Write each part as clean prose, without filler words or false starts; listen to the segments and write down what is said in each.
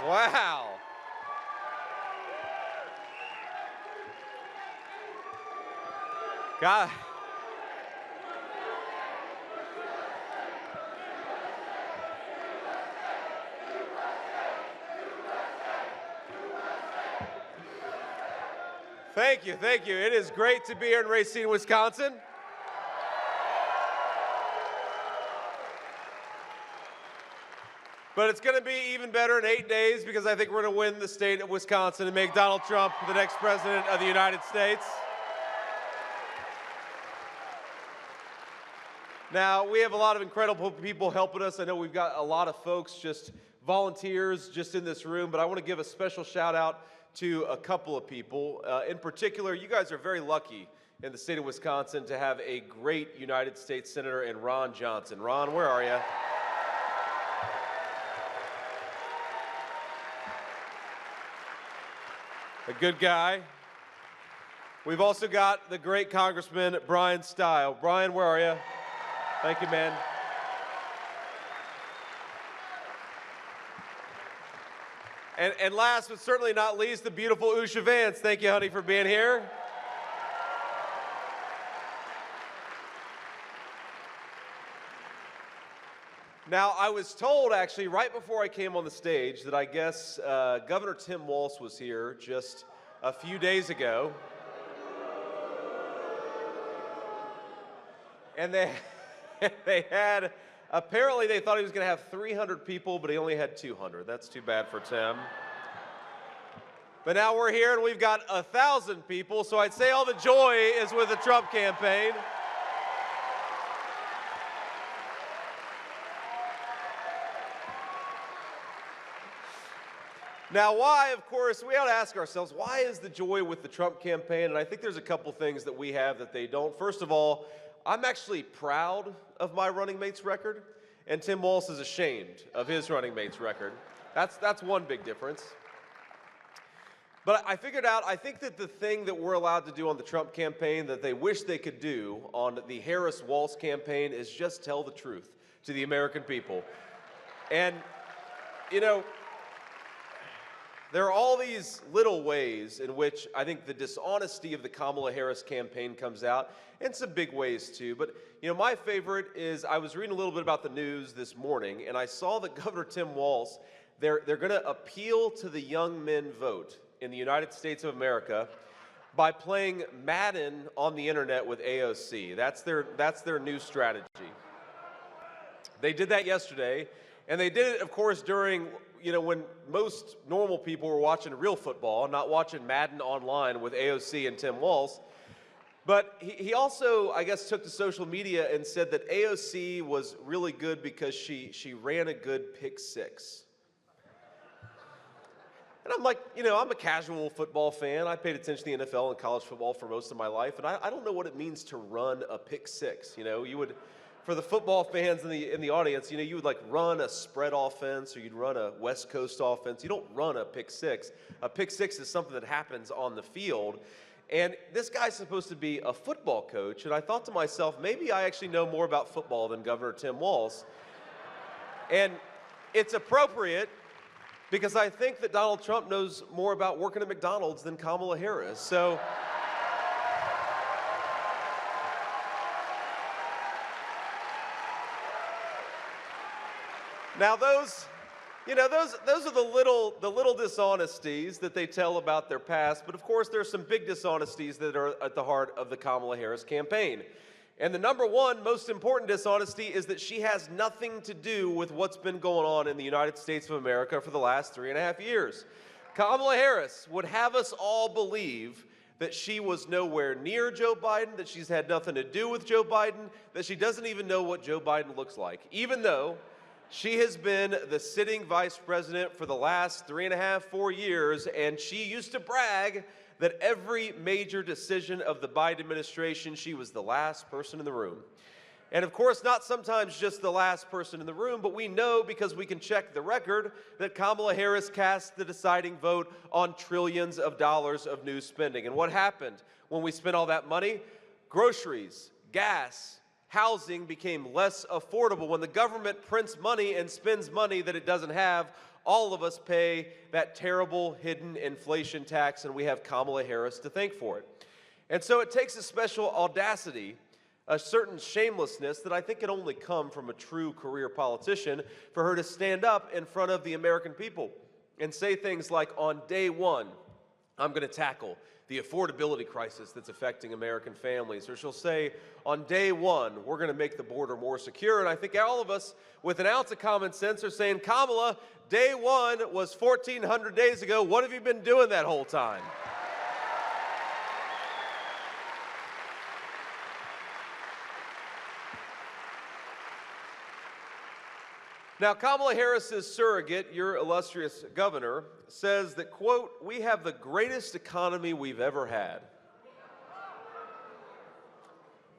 Wow. God. Thank you, thank you. It is great to be here in Racine, Wisconsin. But it's going to be even better in 8 days because I think we're going to win the state of Wisconsin and make Donald Trump the next president of the United States. Now, we have a lot of incredible people helping us. I know we've got a lot of folks, just volunteers, just in this room, but I want to give a special shout out to a couple of people. In particular, you guys are very lucky in the state of Wisconsin to have a great United States Senator in Ron Johnson. Ron, where are you? A good guy. We've also got the great Congressman Brian Steil. Brian, where are you? Thank you, man. And last but certainly not least, the beautiful Usha Vance. Thank you, honey, for being here. Now, I was told, actually, right before I came on the stage that I guess Governor Tim Walz was here just a few days ago. And they had, apparently they thought he was going to have 300 people, but he only had 200. That's too bad for Tim. But now we're here and we've got 1,000 people, so I'd say all the joy is with the Trump campaign. Now, why, of course, we ought to ask ourselves, why is the joy with the Trump campaign? And I think there's a couple things that we have that they don't. First of all, I'm actually proud of my running mate's record, and Tim Walz is ashamed of his running mate's record. That's one big difference. But I figured out, I think that the thing that we're allowed to do on the Trump campaign that they wish they could do on the Harris-Walz campaign is just tell the truth to the American people. And, you know, there are all these little ways in which I think the dishonesty of the Kamala Harris campaign comes out, and some big ways too. But, you know, my favorite is I was reading a little bit about the news this morning, and I saw that Governor Tim Walz, they're going to appeal to the young men vote in the United States of America by playing Madden on the internet with AOC. That's their new strategy. They did that yesterday, and they did it, of course, during, you know, when most normal people were watching real football, not watching Madden online with AOC and Tim Walz. But he also, I guess, took to social media and said that AOC was really good because she ran a good pick six. And I'm like, you know, I'm a casual football fan. I paid attention to the NFL and college football for most of my life, and I don't know what it means to run a pick six. You know, you would, for the football fans in the audience, you know, you would like run a spread offense or you'd run a West Coast offense. You don't run a pick six. A pick six is something that happens on the field. And this guy's supposed to be a football coach, and I thought to myself, maybe I actually know more about football than Governor Tim Walz. And it's appropriate because I think that Donald Trump knows more about working at McDonald's than Kamala Harris. So now those are the little dishonesties that they tell about their past, but of course there's some big dishonesties that are at the heart of the Kamala Harris campaign. And the number one most important dishonesty is that she has nothing to do with what's been going on in the United States of America for the last 3.5 years. Kamala Harris would have us all believe that she was nowhere near Joe Biden, that she's had nothing to do with Joe Biden, that she doesn't even know what Joe Biden looks like, even though she has been the sitting vice president for the last 3.5, 4 years, and she used to brag that every major decision of the Biden administration, she was the last person in the room. And of course, not sometimes just the last person in the room, but we know because we can check the record that Kamala Harris cast the deciding vote on trillions of dollars of new spending. And what happened when we spent all that money? Groceries, gas, housing became less affordable. When the government prints money and spends money that it doesn't have, all of us pay that terrible hidden inflation tax, and we have Kamala Harris to thank for it. And so it takes a special audacity, a certain shamelessness that I think can only come from a true career politician for her to stand up in front of the American people and say things like, on day one, I'm going to tackle the affordability crisis that's affecting American families. Or she'll say, on day one, we're going to make the border more secure. And I think all of us with an ounce of common sense are saying, Kamala, day one was 1,400 days ago. What have you been doing that whole time? Now, Kamala Harris's surrogate, your illustrious governor, says that, quote, we have the greatest economy we've ever had.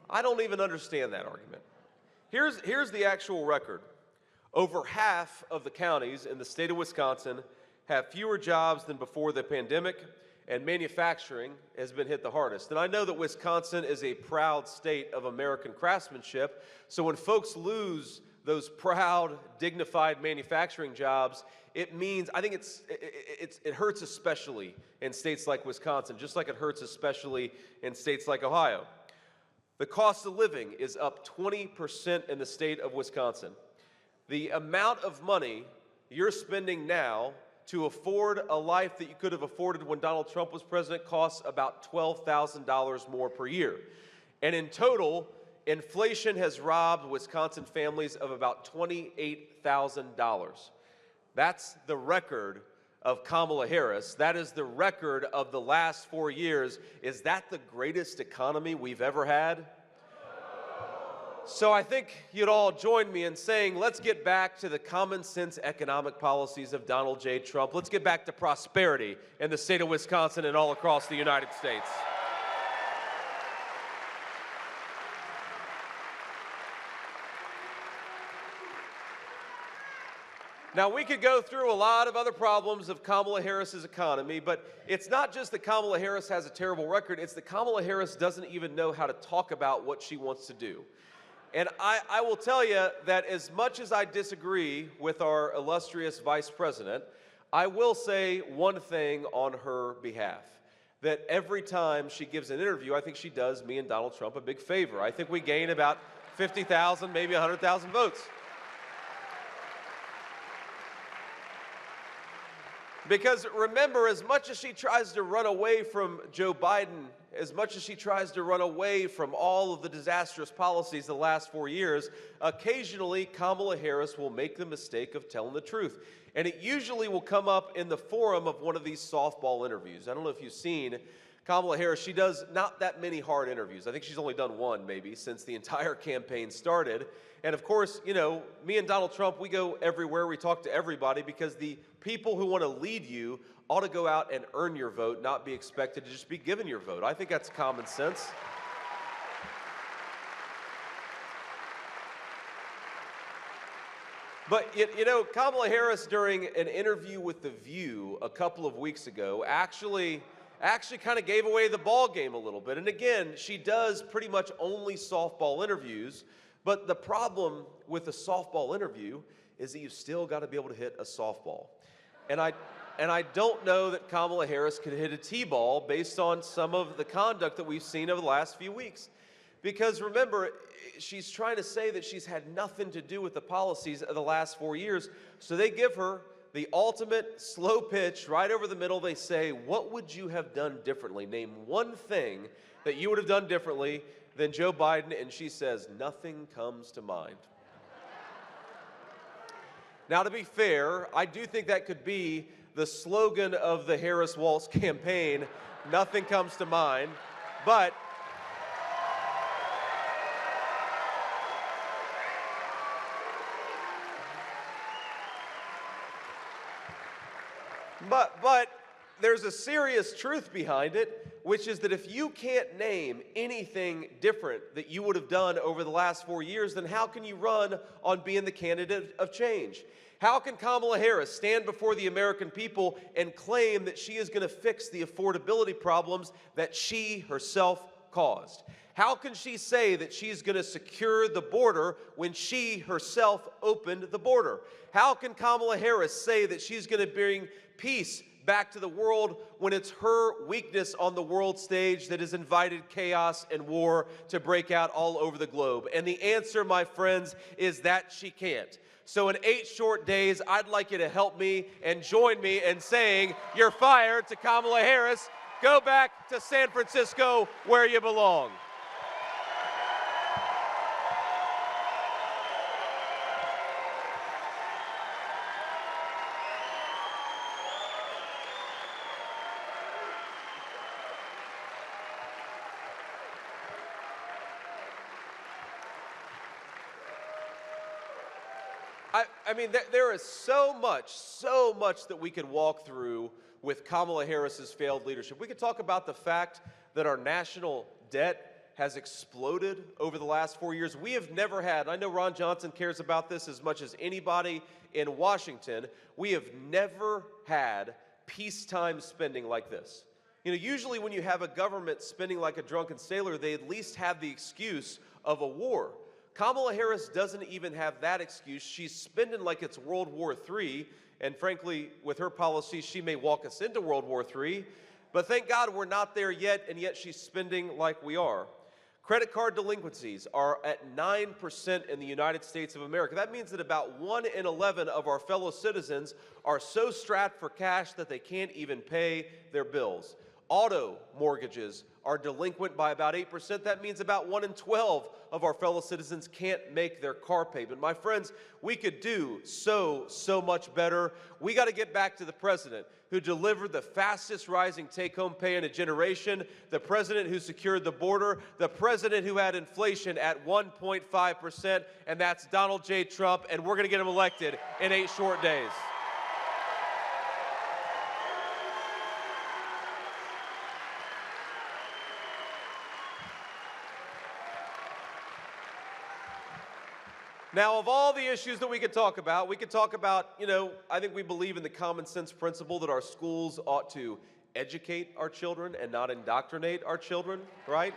I don't even understand that argument. Here's the actual record. Over half of the counties in the state of Wisconsin have fewer jobs than before the pandemic, and manufacturing has been hit the hardest. And I know that Wisconsin is a proud state of American craftsmanship, so when folks lose those proud, dignified manufacturing jobs, it means, I think it hurts especially in states like Wisconsin, just like it hurts especially in states like Ohio. The cost of living is up 20% in the state of Wisconsin. The amount of money you're spending now to afford a life that you could have afforded when Donald Trump was president costs about $12,000 more per year. And in total, inflation has robbed Wisconsin families of about $28,000. That's the record of Kamala Harris. That is the record of the last 4 years. Is that the greatest economy we've ever had? So I think you'd all join me in saying, let's get back to the common sense economic policies of Donald J. Trump. Let's get back to prosperity in the state of Wisconsin and all across the United States. Now, we could go through a lot of other problems of Kamala Harris's economy, but it's not just that Kamala Harris has a terrible record, it's that Kamala Harris doesn't even know how to talk about what she wants to do. And I will tell you that as much as I disagree with our illustrious vice president, I will say one thing on her behalf, that every time she gives an interview, I think she does me and Donald Trump a big favor. I think we gain about 50,000, maybe 100,000 votes. Because remember, as much as she tries to run away from Joe Biden, as much as she tries to run away from all of the disastrous policies the last 4 years, occasionally Kamala Harris will make the mistake of telling the truth. And it usually will come up in the forum of one of these softball interviews. I don't know if you've seen Kamala Harris. She does not that many hard interviews. I think she's only done one maybe since the entire campaign started. And of course, you know, me and Donald Trump, we go everywhere. We talk to everybody because the people who want to lead you ought to go out and earn your vote, not be expected to just be given your vote. I think that's common sense. But, you know, Kamala Harris, during an interview with The View a couple of weeks ago, actually kind of gave away the ball game a little bit. And again, she does pretty much only softball interviews. But the problem with a softball interview is that you've still got to be able to hit a softball. And I don't know that Kamala Harris could hit a T-ball based on some of the conduct that we've seen over the last few weeks. Because remember, she's trying to say that she's had nothing to do with the policies of the last 4 years. So they give her the ultimate slow pitch right over the middle. They say, what would you have done differently? Name one thing that you would have done differently than Joe Biden, and she says, nothing comes to mind. Now, to be fair, I do think that could be the slogan of the Harris-Walz campaign, nothing comes to mind, but there's a serious truth behind it, which is that if you can't name anything different that you would have done over the last 4 years, then how can you run on being the candidate of change? How can Kamala Harris stand before the American people and claim that she is going to fix the affordability problems that she herself caused? How can she say that she's going to secure the border when she herself opened the border? How can Kamala Harris say that she's going to bring peace back to the world when it's her weakness on the world stage that has invited chaos and war to break out all over the globe? And the answer, my friends, is that she can't. So in 8 short days, I'd like you to help me and join me in saying, "You're fired" to Kamala Harris. Go back to San Francisco where you belong. I mean, there is so much that we could walk through with Kamala Harris's failed leadership. We could talk about the fact that our national debt has exploded over the last 4 years. We have never had, I know Ron Johnson cares about this as much as anybody in Washington, we have never had peacetime spending like this. You know, usually when you have a government spending like a drunken sailor, they at least have the excuse of a war. Kamala Harris doesn't even have that excuse. She's spending like it's World War III, and frankly, with her policies, she may walk us into World War III, but thank God we're not there yet, and yet she's spending like we are. Credit card delinquencies are at 9% in the United States of America. That means that about 1 in 11 of our fellow citizens are so strapped for cash that they can't even pay their bills. Auto mortgages are delinquent by about 8%. That means about 1 in 12 of our fellow citizens can't make their car payment. My friends, we could do so much better. We got to get back to the president who delivered the fastest rising take-home pay in a generation, the president who secured the border, the president who had inflation at 1.5%, and that's Donald J. Trump, and we're going to get him elected in 8 short days. Now, of all the issues that we could talk about, I think we believe in the common sense principle that our schools ought to educate our children and not indoctrinate our children, right?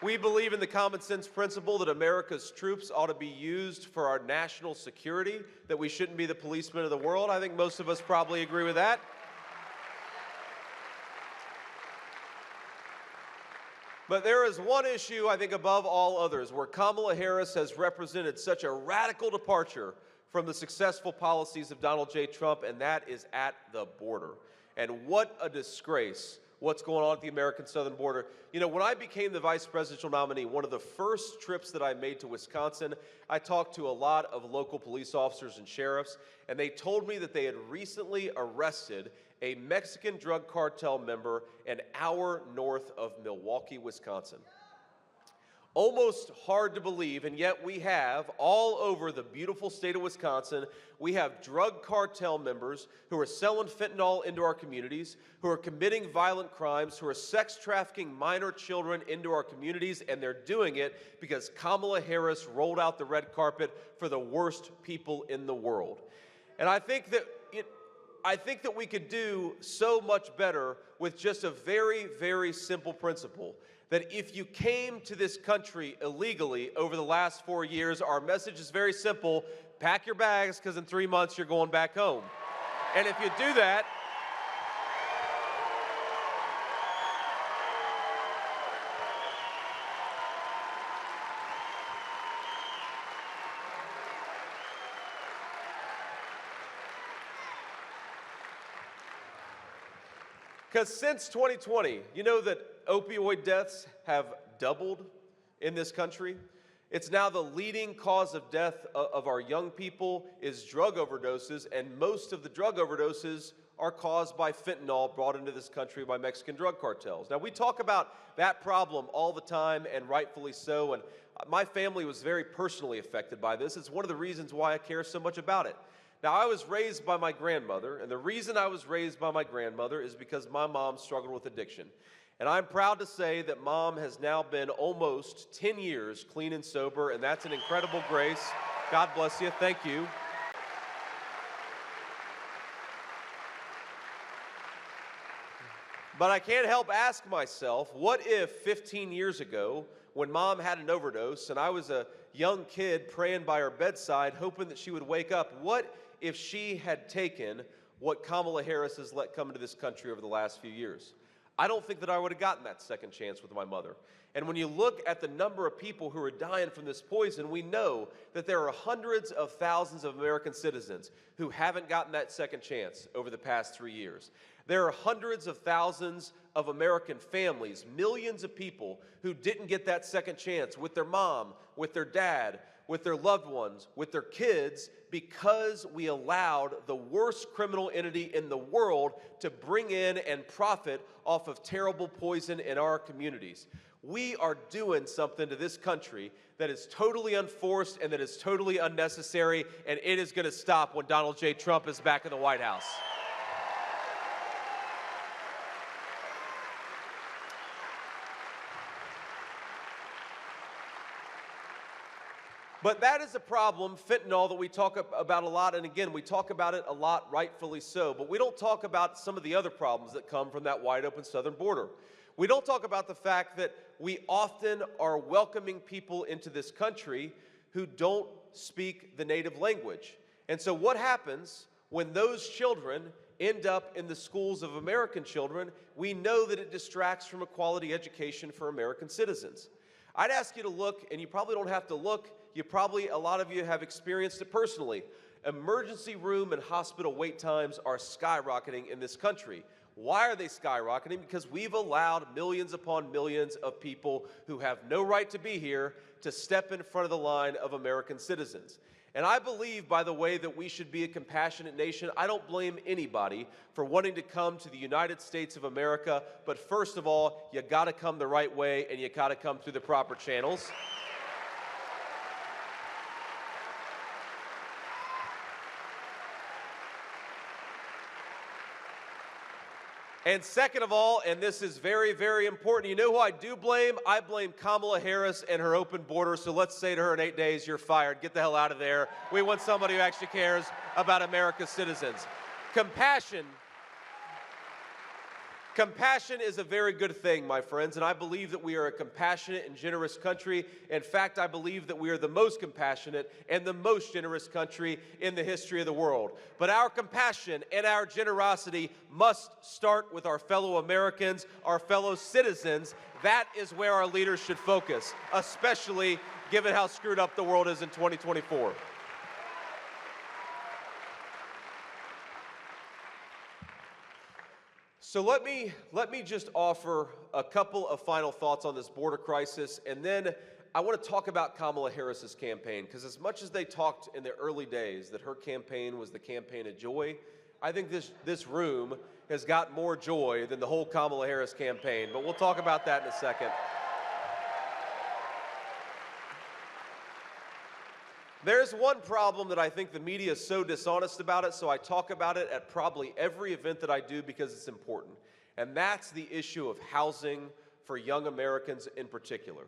We believe in the common sense principle that America's troops ought to be used for our national security, that we shouldn't be the policemen of the world. I think most of us probably agree with that. But there is one issue, I think, above all others, where Kamala Harris has represented such a radical departure from the successful policies of Donald J. Trump, and that is at the border. And what a disgrace what's going on at the American southern border. You know, when I became the vice presidential nominee, one of the first trips that I made to Wisconsin, I talked to a lot of local police officers and sheriffs, and they told me that they had recently arrested a Mexican drug cartel member an hour north of Milwaukee, Wisconsin. Almost hard to believe, and yet we have, all over the beautiful state of Wisconsin, we have drug cartel members who are selling fentanyl into our communities, who are committing violent crimes, who are sex trafficking minor children into our communities, and they're doing it because Kamala Harris rolled out the red carpet for the worst people in the world. And I think that we could do so much better with just a very, very simple principle. That if you came to this country illegally over the last 4 years, our message is very simple: pack your bags, because in 3 months you're going back home. And if you do that, because since 2020, you know that opioid deaths have doubled in this country. It's now the leading cause of death of our young people is drug overdoses, and most of the drug overdoses are caused by fentanyl brought into this country by Mexican drug cartels. Now, we talk about that problem all the time, and rightfully so, and my family was very personally affected by this. It's one of the reasons why I care so much about it. Now, I was raised by my grandmother, and the reason I was raised by my grandmother is because my mom struggled with addiction. And I'm proud to say that Mom has now been almost 10 years clean and sober, and that's an incredible grace. God bless you. Thank you. But I can't help ask myself, what if 15 years ago, when Mom had an overdose and I was a young kid praying by her bedside, hoping that she would wake up, what if she had taken what Kamala Harris has let come into this country over the last few years? I don't think that I would have gotten that second chance with my mother. And when you look at the number of people who are dying from this poison, we know that there are hundreds of thousands of American citizens who haven't gotten that second chance over the past 3 years. There are hundreds of thousands of American families, millions of people who didn't get that second chance with their mom, with their dad, with their loved ones, with their kids, because we allowed the worst criminal entity in the world to bring in and profit off of terrible poison in our communities. We are doing something to this country that is totally unforced and that is totally unnecessary, and it is going to stop when Donald J. Trump is back in the White House. But that is a problem, fentanyl, that we talk about a lot, and again, we talk about it a lot, rightfully so, but we don't talk about some of the other problems that come from that wide open southern border. We don't talk about the fact that we often are welcoming people into this country who don't speak the native language. And so what happens when those children end up in the schools of American children? We know that it distracts from a quality education for American citizens. I'd ask you to look, and you probably don't have to look, a lot of you have experienced it personally. Emergency room and hospital wait times are skyrocketing in this country. Why are they skyrocketing? Because we've allowed millions upon millions of people who have no right to be here to step in front of the line of American citizens. And I believe, by the way, that we should be a compassionate nation. I don't blame anybody for wanting to come to the United States of America, but first of all, you gotta come the right way and you gotta come through the proper channels. And second of all, and this is very, very important, you know who I do blame? I blame Kamala Harris and her open border. So let's say to her in 8 days, you're fired. Get the hell out of there. We want somebody who actually cares about America's citizens. Compassion is a very good thing, my friends, and I believe that we are a compassionate and generous country. In fact, I believe that we are the most compassionate and the most generous country in the history of the world. But our compassion and our generosity must start with our fellow Americans, our fellow citizens. That is where our leaders should focus, especially given how screwed up the world is in 2024. So let me just offer a couple of final thoughts on this border crisis, and then I want to talk about Kamala Harris's campaign, because as much as they talked in the early days that her campaign was the campaign of joy, I think this room has got more joy than the whole Kamala Harris campaign, but we'll talk about that in a second. There's one problem that I think the media is so dishonest about it, so I talk about it at probably every event that I do because it's important. And that's the issue of housing for young Americans in particular.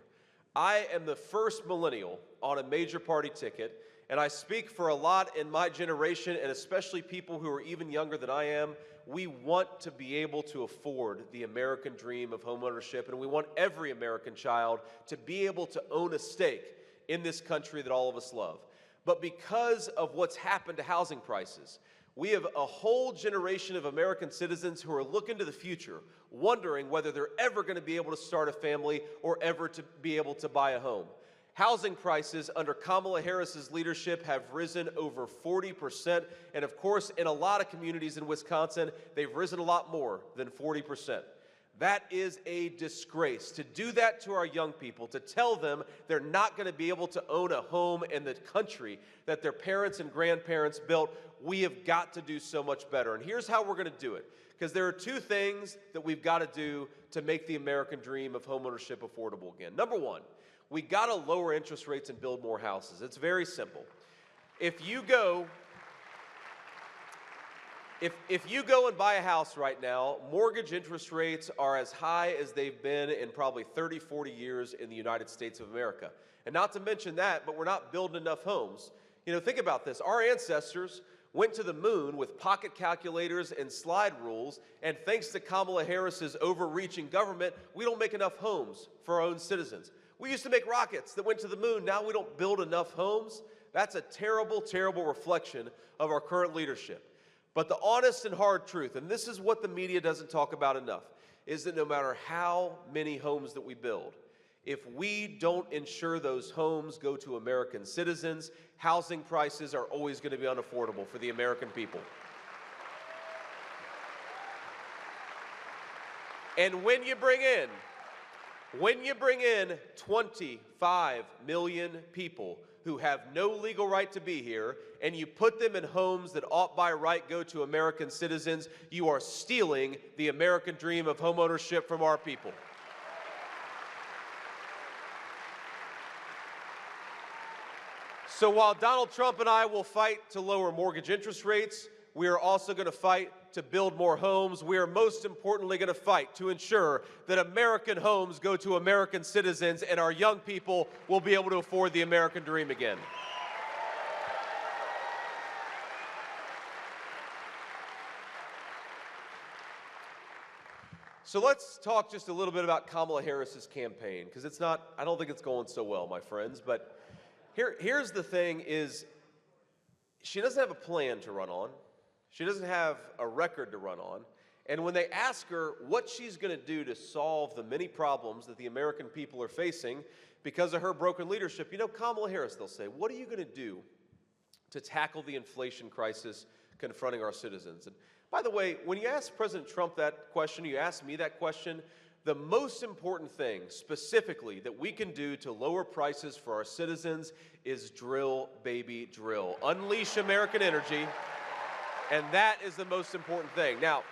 I am the first millennial on a major party ticket, and I speak for a lot in my generation, and especially people who are even younger than I am. We want to be able to afford the American dream of homeownership, and we want every American child to be able to own a stake in this country that all of us love. But because of what's happened to housing prices, we have a whole generation of American citizens who are looking to the future, wondering whether they're ever going to be able to start a family or ever to be able to buy a home. Housing prices under Kamala Harris's leadership have risen over 40%, and of course, in a lot of communities in Wisconsin, they've risen a lot more than 40%. That is a disgrace. To do that to our young people, to tell them they're not going to be able to own a home in the country that their parents and grandparents built, we have got to do so much better. And here's how we're going to do it. Because there are two things that we've got to do to make the American dream of homeownership affordable again. Number one, we got to lower interest rates and build more houses. It's very simple. If you go and buy a house right now, mortgage interest rates are as high as they've been in probably 30, 40 years in the United States of America. And not to mention that, but we're not building enough homes. You know, think about this. Our ancestors went to the moon with pocket calculators and slide rules, and thanks to Kamala Harris's overreaching government, we don't make enough homes for our own citizens. We used to make rockets that went to the moon. Now we don't build enough homes. That's a terrible, terrible reflection of our current leadership. But the honest and hard truth, and this is what the media doesn't talk about enough, is that no matter how many homes that we build, if we don't ensure those homes go to American citizens, housing prices are always going to be unaffordable for the American people. And when you bring in 25 million people who have no legal right to be here, and you put them in homes that ought by right go to American citizens, you are stealing the American dream of homeownership from our people. So while Donald Trump and I will fight to lower mortgage interest rates, we are also going to fight to build more homes. We are most importantly going to fight to ensure that American homes go to American citizens and our young people will be able to afford the American dream again. So let's talk just a little bit about Kamala Harris's campaign, because I don't think it's going so well, my friends, but here's the thing is, she doesn't have a plan to run on. She doesn't have a record to run on. And when they ask her what she's going to do to solve the many problems that the American people are facing because of her broken leadership, Kamala Harris, they'll say, what are you going to do to tackle the inflation crisis confronting our citizens? And by the way, when you ask President Trump that question, you ask me that question, the most important thing specifically that we can do to lower prices for our citizens is drill, baby, drill. Unleash American energy, and that is the most important thing. Now,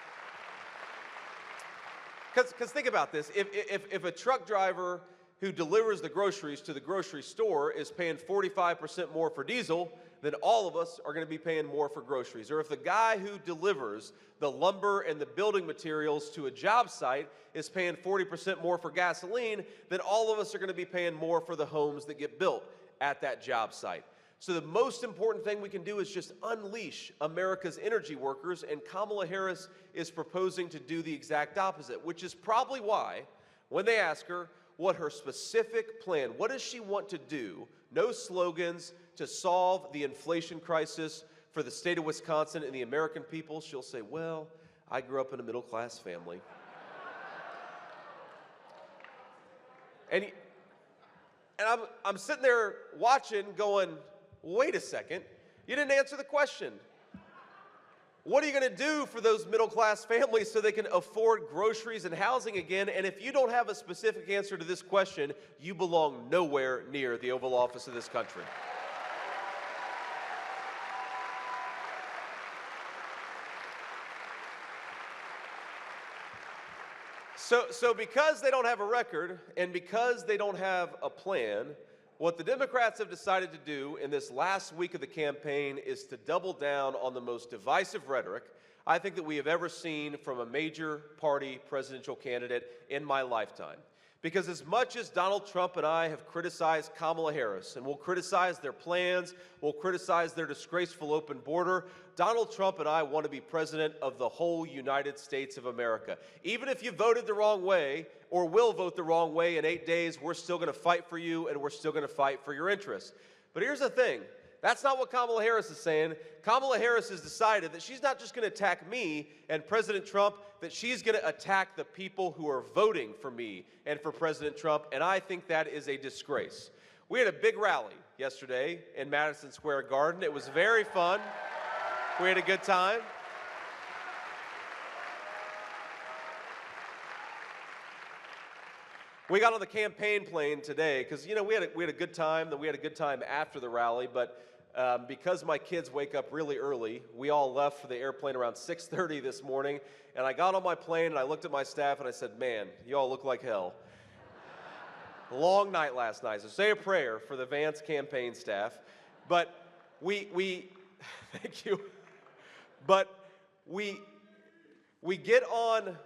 because think about this, if a truck driver who delivers the groceries to the grocery store is paying 45% more for diesel, then all of us are going to be paying more for groceries. Or if the guy who delivers the lumber and the building materials to a job site is paying 40% more for gasoline, then all of us are going to be paying more for the homes that get built at that job site. So the most important thing we can do is just unleash America's energy workers, and Kamala Harris is proposing to do the exact opposite, which is probably why, when they ask her what her specific plan, what does she want to do, no slogans, to solve the inflation crisis for the state of Wisconsin and the American people, she'll say, well, I grew up in a middle-class family. And I'm sitting there watching going, wait a second, you didn't answer the question. What are you going to do for those middle-class families so they can afford groceries and housing again? And if you don't have a specific answer to this question, you belong nowhere near the Oval Office of this country. So because they don't have a record and because they don't have a plan, what the Democrats have decided to do in this last week of the campaign is to double down on the most divisive rhetoric I think that we have ever seen from a major party presidential candidate in my lifetime. Because as much as Donald Trump and I have criticized Kamala Harris, and we'll criticize their plans, we'll criticize their disgraceful open border, Donald Trump and I want to be president of the whole United States of America. Even if you voted the wrong way, or will vote the wrong way in 8 days, we're still going to fight for you, and we're still going to fight for your interests. But here's the thing. That's not what Kamala Harris is saying. Kamala Harris has decided that she's not just going to attack me and President Trump, that she's going to attack the people who are voting for me and for President Trump, and I think that is a disgrace. We had a big rally yesterday in Madison Square Garden. It was very fun. We had a good time. We got on the campaign plane today because, we had a good time. Then we had a good time after the rally, but because my kids wake up really early, we all left for the airplane around 6:30 this morning, and I got on my plane and I looked at my staff and I said, man, you all look like hell. Long night last night, so say a prayer for the Vance campaign staff. But we thank you. But we get on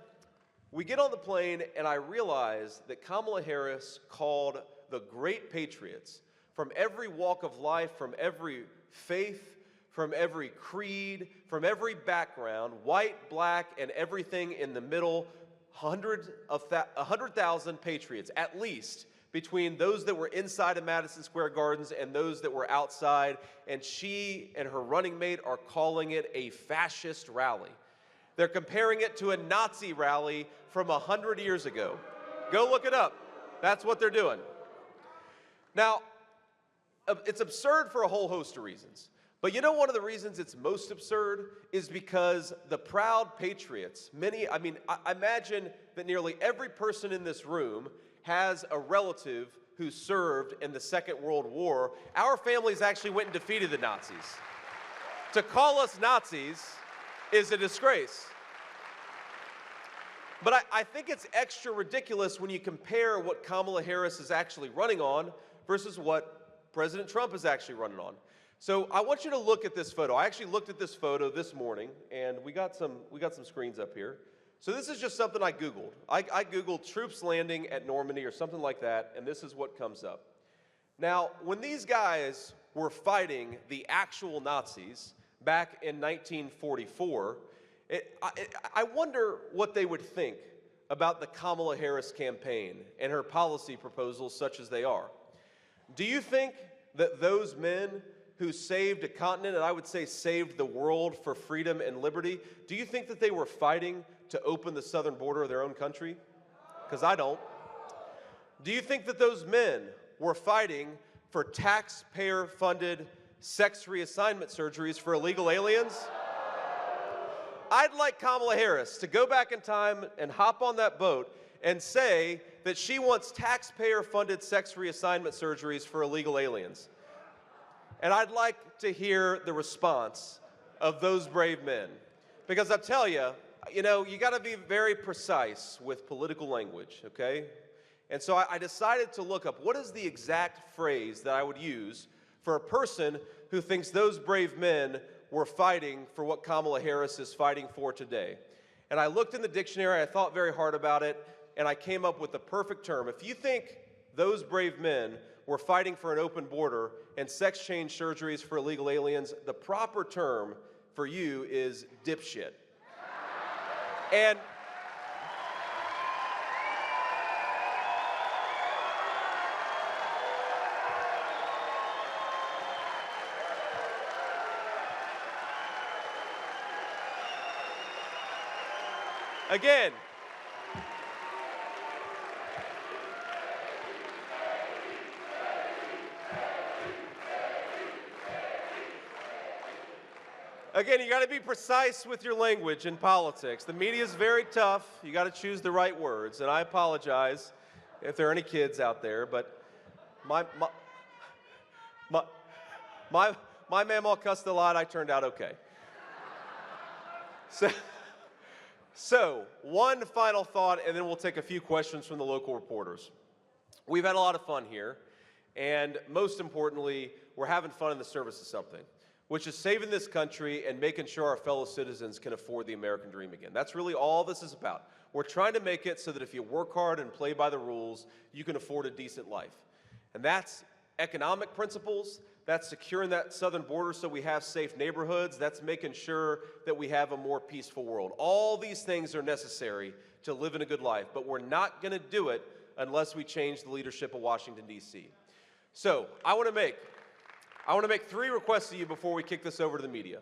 the plane, and I realized that Kamala Harris called the great patriots from every walk of life, from every faith, from every creed, from every background, white, black, and everything in the middle, 100,000 patriots, at least, between those that were inside of Madison Square Gardens and those that were outside, and she and her running mate are calling it a fascist rally. They're comparing it to a Nazi rally from 100 years ago. Go look it up. That's what they're doing. Now, it's absurd for a whole host of reasons. But you know one of the reasons it's most absurd is because the proud patriots, I imagine that nearly every person in this room has a relative who served in the Second World War. Our families actually went and defeated the Nazis. To call us Nazis is a disgrace. But I think it's extra ridiculous when you compare what Kamala Harris is actually running on versus what President Trump is actually running on. So I want you to look at this photo. I actually looked at this photo this morning, and we got some screens up here. So this is just something I Googled. I Googled troops landing at Normandy or something like that, and this is what comes up. Now, when these guys were fighting the actual Nazis back in 1944, I wonder what they would think about the Kamala Harris campaign and her policy proposals such as they are. Do you think that those men who saved a continent, and I would say saved the world for freedom and liberty, do you think that they were fighting to open the southern border of their own country? Because I don't. Do you think that those men were fighting for taxpayer-funded sex reassignment surgeries for illegal aliens? I'd like Kamala Harris to go back in time and hop on that boat and say that she wants taxpayer-funded sex reassignment surgeries for illegal aliens. And I'd like to hear the response of those brave men. Because I'll tell you, you got to be very precise with political language, okay? And so I decided to look up what is the exact phrase that I would use for a person who thinks those brave men were fighting for what Kamala Harris is fighting for today. And I looked in the dictionary, I thought very hard about it, and I came up with the perfect term. If you think those brave men were fighting for an open border and sex change surgeries for illegal aliens, the proper term for you is dipshit. And again, you got to be precise with your language in politics. The media is very tough. You got to choose the right words. And I apologize if there are any kids out there, but my mamaw cussed a lot. I turned out okay. So one final thought, and then we'll take a few questions from the local reporters. We've had a lot of fun here, and most importantly, we're having fun in the service of something, which is saving this country and making sure our fellow citizens can afford the American dream again. That's really all this is about. We're trying to make it so that if you work hard and play by the rules, you can afford a decent life. And that's economic principles, that's securing that southern border so we have safe neighborhoods, that's making sure that we have a more peaceful world. All these things are necessary to live in a good life, but we're not going to do it unless we change the leadership of Washington, D.C. So I want to make 3 requests to you before we kick this over to the media.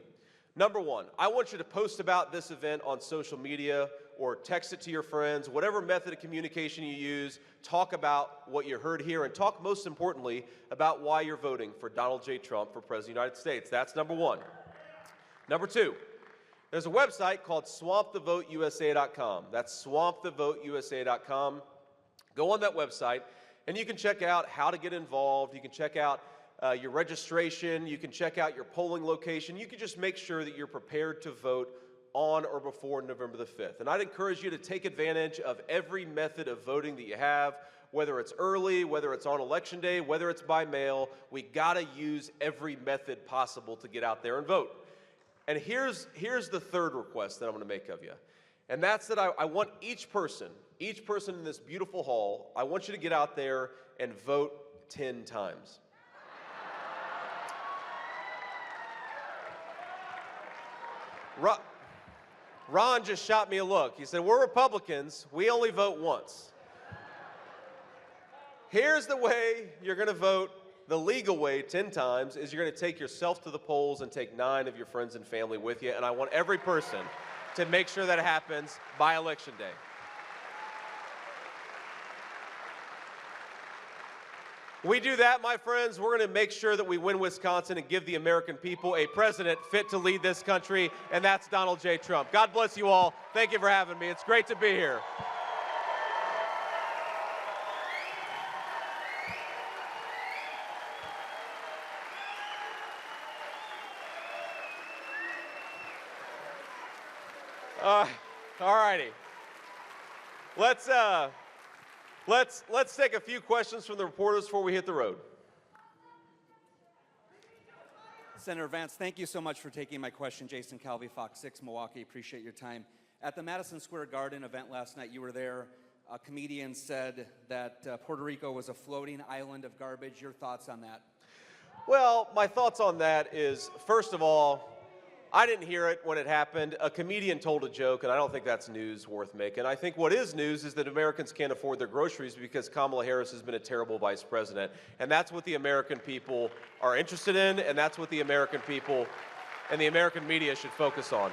Number 1, I want you to post about this event on social media or text it to your friends, whatever method of communication you use. Talk about what you heard here and talk, most importantly, about why you're voting for Donald J. Trump for President of the United States. That's number 1. Number 2, there's a website called swampthevoteusa.com. That's swampthevoteusa.com. Go on that website and you can check out how to get involved. You can check out your registration, you can check out your polling location, you can just make sure that you're prepared to vote on or before November the 5th. And I'd encourage you to take advantage of every method of voting that you have, whether it's early, whether it's on election day, whether it's by mail. We gotta use every method possible to get out there and vote. And here's the third request that I'm gonna make of you. And that's that I want each person in this beautiful hall, I want you to get out there and vote 10 times. Ron, Ron just shot me a look. He said, we're Republicans. We only vote once. Here's the way you're going to vote the legal way 10 times is you're going to take yourself to the polls and take 9 of your friends and family with you. And I want every person to make sure that happens by Election Day. We do that, my friends, we're going to make sure that we win Wisconsin and give the American people a president fit to lead this country, and that's Donald J. Trump. God bless you all. Thank you for having me. It's great to be here. All righty. Let's take a few questions from the reporters before we hit the road. Senator Vance, thank you so much for taking my question. Jason Calvi, Fox 6 Milwaukee. Appreciate your time. At the Madison Square Garden event last night, you were there. A comedian said that Puerto Rico was a floating island of garbage. Your thoughts on that? Well, my thoughts on that is, first of all, I didn't hear it when it happened. A comedian told a joke, and I don't think that's news worth making. I think what is news is that Americans can't afford their groceries because Kamala Harris has been a terrible vice president. And that's what the American people are interested in, and that's what the American people and the American media should focus on.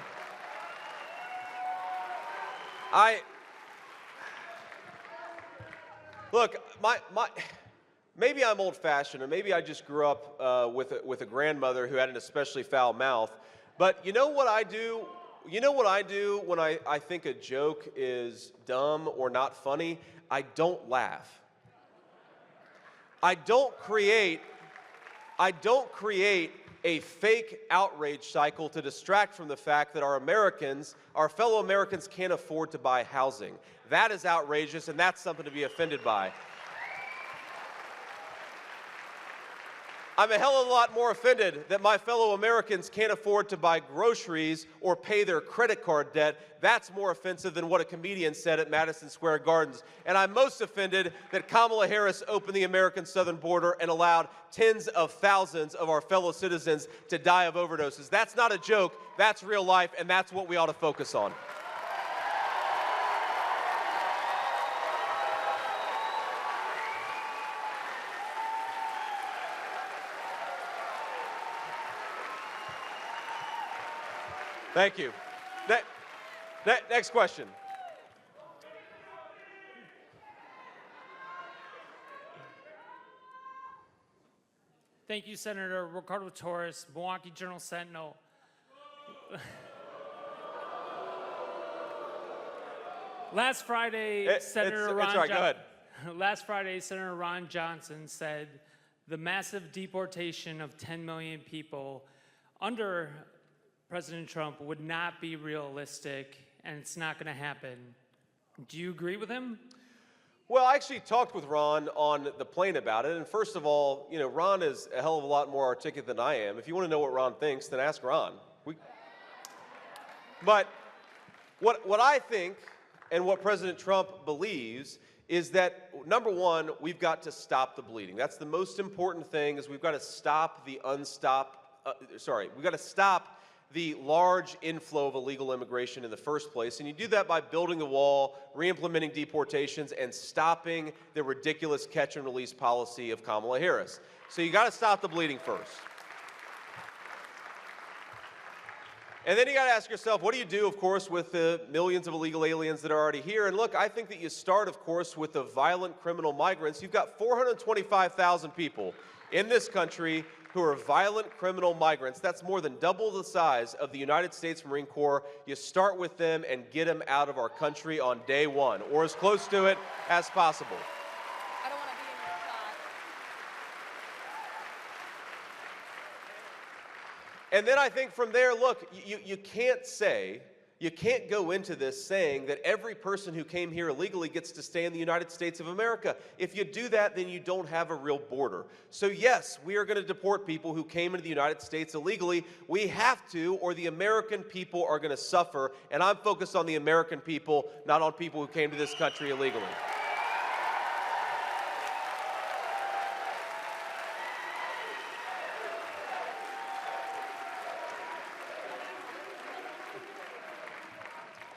Look, maybe I'm old-fashioned, or maybe I just grew up with a grandmother who had an especially foul mouth. But you know what I do? You know what I do when I think a joke is dumb or not funny? I don't laugh. I don't create a fake outrage cycle to distract from the fact that our fellow Americans can't afford to buy housing. That is outrageous, and that's something to be offended by. I'm a hell of a lot more offended that my fellow Americans can't afford to buy groceries or pay their credit card debt. That's more offensive than what a comedian said at Madison Square Gardens. And I'm most offended that Kamala Harris opened the American southern border and allowed tens of thousands of our fellow citizens to die of overdoses. That's not a joke. That's real life, and that's what we ought to focus on. Thank you. Next question. Thank you, Senator Ricardo Torres, Milwaukee Journal-Sentinel. Last Friday, Senator Ron Johnson said the massive deportation of 10 million people under President Trump would not be realistic, and it's not going to happen. Do you agree with him? Well, I actually talked with Ron on the plane about it, and first of all, you know, Ron is a hell of a lot more articulate than I am. If you want to know what Ron thinks, then ask Ron. But what I think and what President Trump believes is that, number one, we've got to stop the bleeding. That's the most important thing, is we've got to stop we've got to stop the large inflow of illegal immigration in the first place. And you do that by building the wall, re-implementing deportations, and stopping the ridiculous catch and release policy of Kamala Harris. So you got to stop the bleeding first. And then you got to ask yourself, what do you do, of course, with the millions of illegal aliens that are already here? And look, I think that you start, of course, with the violent criminal migrants. You've got 425,000 people in this country who are violent criminal migrants. That's more than double the size of the United States Marine Corps. You start with them and get them out of our country on day one, or as close to it as possible. I don't want to be in your shot. And then I think from there, look, you can't go into this saying that every person who came here illegally gets to stay in the United States of America. If you do that, then you don't have a real border. So yes, we are going to deport people who came into the United States illegally. We have to, or the American people are going to suffer. And I'm focused on the American people, not on people who came to this country illegally.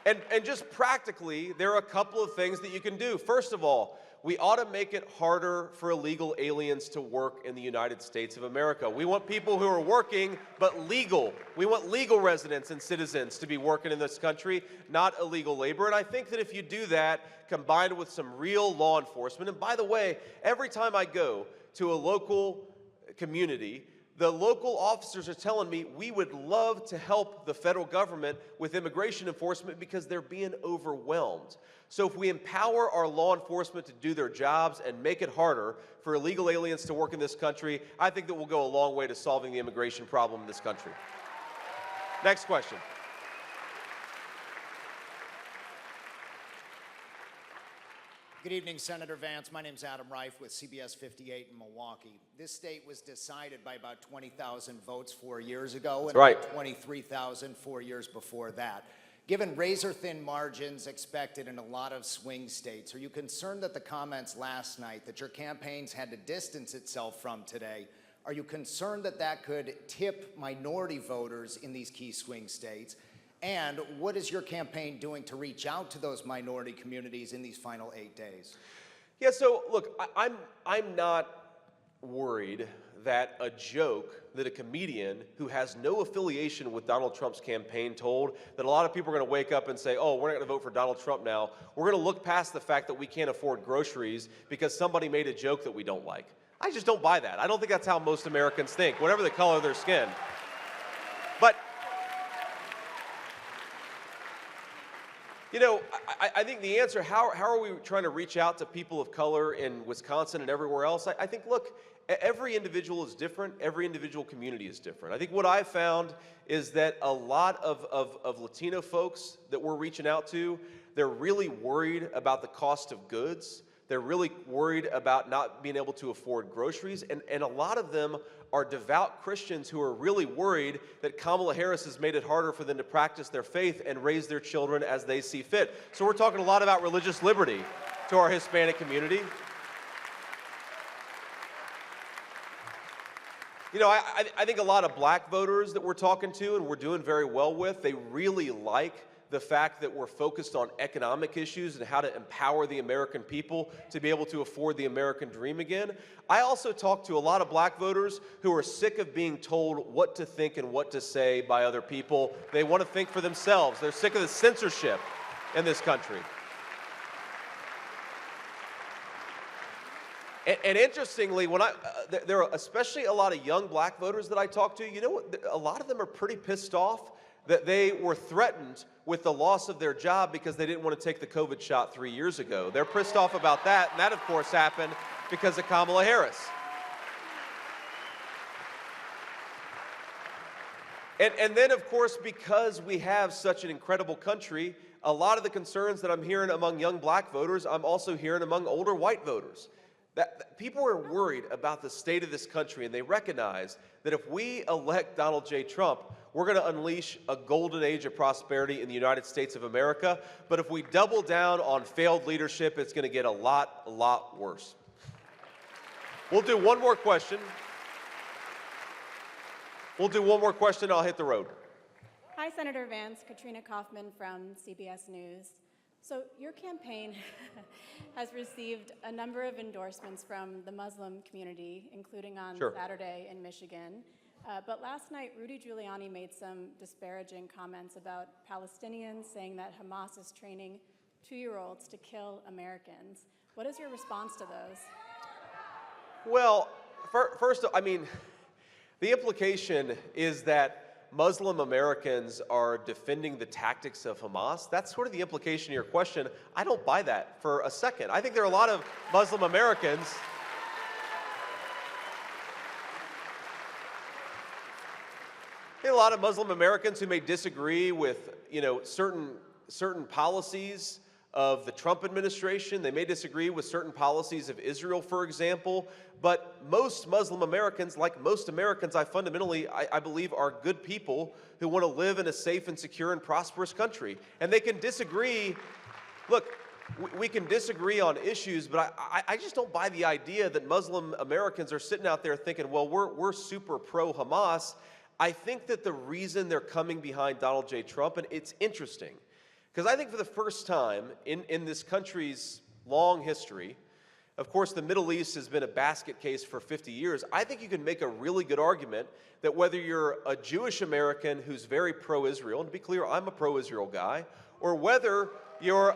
And just practically, there are a couple of things that you can do. First of all, we ought to make it harder for illegal aliens to work in the United States of America. We want people who are working, but legal. We want legal residents and citizens to be working in this country, not illegal labor. And I think that if you do that, combined with some real law enforcement, and by the way, every time I go to a local community, the local officers are telling me we would love to help the federal government with immigration enforcement because they're being overwhelmed. So if we empower our law enforcement to do their jobs and make it harder for illegal aliens to work in this country, I think that we'll go a long way to solving the immigration problem in this country. Next question. Good evening, Senator Vance. My name's Adam Reif with CBS 58 in Milwaukee. This state was decided by about 20,000 votes 4 years ago, and about 23,000 4 years before that. Given razor-thin margins expected in a lot of swing states, are you concerned that the comments last night that your campaigns had to distance itself from today, are you concerned that that could tip minority voters in these key swing states? And what is your campaign doing to reach out to those minority communities in these final 8 days? Yeah, so look, I'm not worried that a joke that a comedian who has no affiliation with Donald Trump's campaign told, that a lot of people are going to wake up and say, oh, we're not going to vote for Donald Trump now. We're going to look past the fact that we can't afford groceries because somebody made a joke that we don't like. I just don't buy that. I don't think that's how most Americans think, whatever the color of their skin. But you know, I think the answer, how are we trying to reach out to people of color in Wisconsin and everywhere else? I think, look, every individual is different. Every individual community is different. I think what I've found is that a lot of Latino folks that we're reaching out to, they're really worried about the cost of goods. They're really worried about not being able to afford groceries. And a lot of them are devout Christians who are really worried that Kamala Harris has made it harder for them to practice their faith and raise their children as they see fit. So we're talking a lot about religious liberty to our Hispanic community. You know, I think a lot of black voters that we're talking to and we're doing very well with, they really like the fact that we're focused on economic issues and how to empower the American people to be able to afford the American dream again. I also talk to a lot of black voters who are sick of being told what to think and what to say by other people. They want to think for themselves. They're sick of the censorship in this country. And interestingly, when there are especially a lot of young black voters that I talk to, you know what, a lot of them are pretty pissed off that they were threatened with the loss of their job because they didn't want to take the COVID shot 3 years ago. They're pissed off about that, and that, of course, happened because of Kamala Harris. And then, of course, because we have such an incredible country, a lot of the concerns that I'm hearing among young black voters, I'm also hearing among older white voters. That people are worried about the state of this country, and they recognize that if we elect Donald J. Trump, we're going to unleash a golden age of prosperity in the United States of America. But if we double down on failed leadership, it's going to get a lot worse. We'll do one more question. I'll hit the road. Hi, Senator Vance. Katrina Kaufman from CBS News. So your campaign has received a number of endorsements from the Muslim community, including on Saturday in Michigan. But last night, Rudy Giuliani made some disparaging comments about Palestinians, saying that Hamas is training 2-year-olds to kill Americans. What is your response to those? Well, first, I mean, the implication is that Muslim Americans are defending the tactics of Hamas. That's sort of the implication of your question. I don't buy that for a second. I think there are a lot of Muslim Americans who may disagree with, you know, certain policies of the Trump administration. They may disagree with certain policies of Israel, for example. But most Muslim Americans, like most Americans, I believe are good people who want to live in a safe and secure and prosperous country. And they can disagree. Look, we can disagree on issues, but I just don't buy the idea that Muslim Americans are sitting out there thinking, well, we're super pro-Hamas. I think that the reason they're coming behind Donald J. Trump, and it's interesting, Because I think for the first time in this country's long history, of course, the Middle East has been a basket case for 50 years. I think you can make a really good argument that whether you're a Jewish American who's very pro-Israel, and to be clear, I'm a pro-Israel guy, or whether you're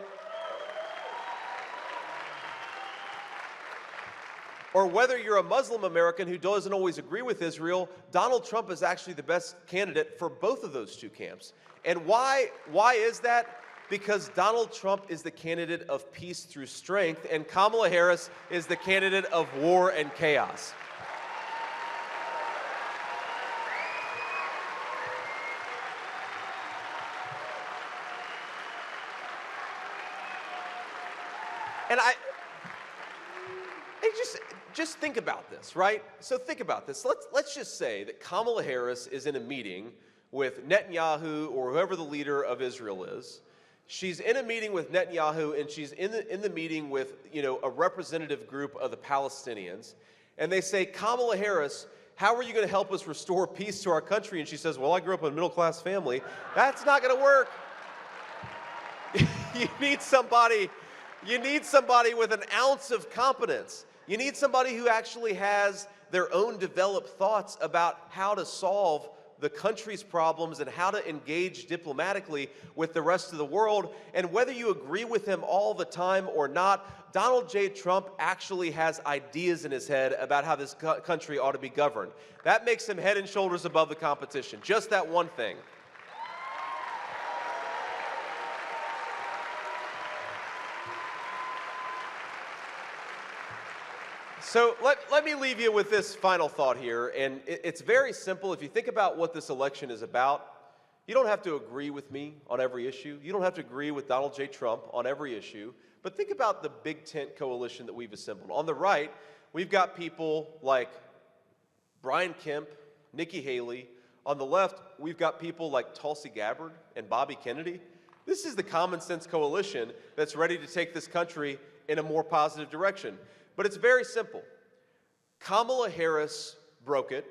a Muslim American who doesn't always agree with Israel, Donald Trump is actually the best candidate for both of those two camps. And why is that? Because Donald Trump is the candidate of peace through strength, and Kamala Harris is the candidate of war and chaos. And just think about this, right? So think about this. Let's just say that Kamala Harris is in a meeting with Netanyahu or whoever the leader of Israel is. She's in a meeting with Netanyahu, and she's in the meeting with, a representative group of the Palestinians. And they say, Kamala Harris, how are you going to help us restore peace to our country? And she says, well, I grew up in a middle-class family. That's not going to work. You need somebody with an ounce of competence. You need somebody who actually has their own developed thoughts about how to solve the country's problems and how to engage diplomatically with the rest of the world. And whether you agree with him all the time or not, Donald J. Trump actually has ideas in his head about how this country ought to be governed. That makes him head and shoulders above the competition. Just that one thing. So let me leave you with this final thought here, and it's very simple. If you think about what this election is about, you don't have to agree with me on every issue. You don't have to agree with Donald J. Trump on every issue, but think about the big tent coalition that we've assembled. On the right, we've got people like Brian Kemp, Nikki Haley. On the left, we've got people like Tulsi Gabbard and Bobby Kennedy. This is the common sense coalition that's ready to take this country in a more positive direction. But it's very simple. Kamala Harris broke it,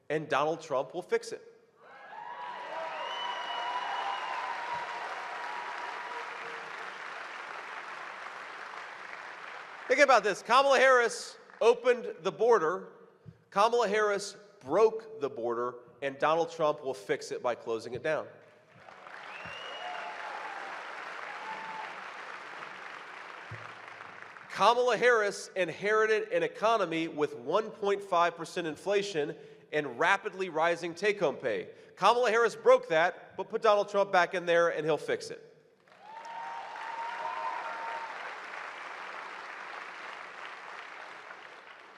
and Donald Trump will fix it. Think about this. Kamala Harris opened the border. Kamala Harris broke the border, and Donald Trump will fix it by closing it down. Kamala Harris inherited an economy with 1.5% inflation and rapidly rising take-home pay. Kamala Harris broke that, but put Donald Trump back in there and he'll fix it.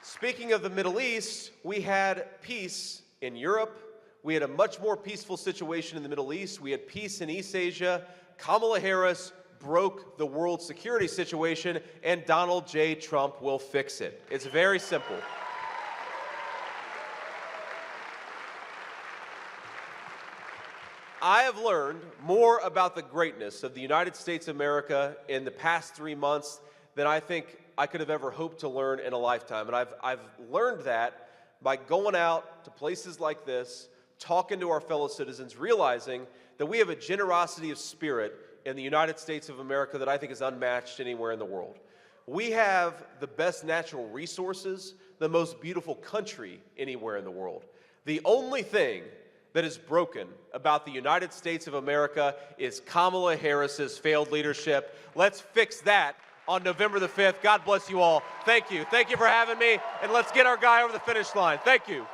Speaking of the Middle East, we had peace in Europe. We had a much more peaceful situation in the Middle East. We had peace in East Asia. Kamala Harris broke the world security situation, and Donald J. Trump will fix it. It's very simple. I have learned more about the greatness of the United States of America in the past 3 months than I think I could have ever hoped to learn in a lifetime. And I've learned that by going out to places like this, talking to our fellow citizens, realizing that we have a generosity of spirit in the United States of America that I think is unmatched anywhere in the world. We have the best natural resources, the most beautiful country anywhere in the world. The only thing that is broken about the United States of America is Kamala Harris's failed leadership. Let's fix that on November the 5th. God bless you all. Thank you. Thank you for having me, and let's get our guy over the finish line. Thank you.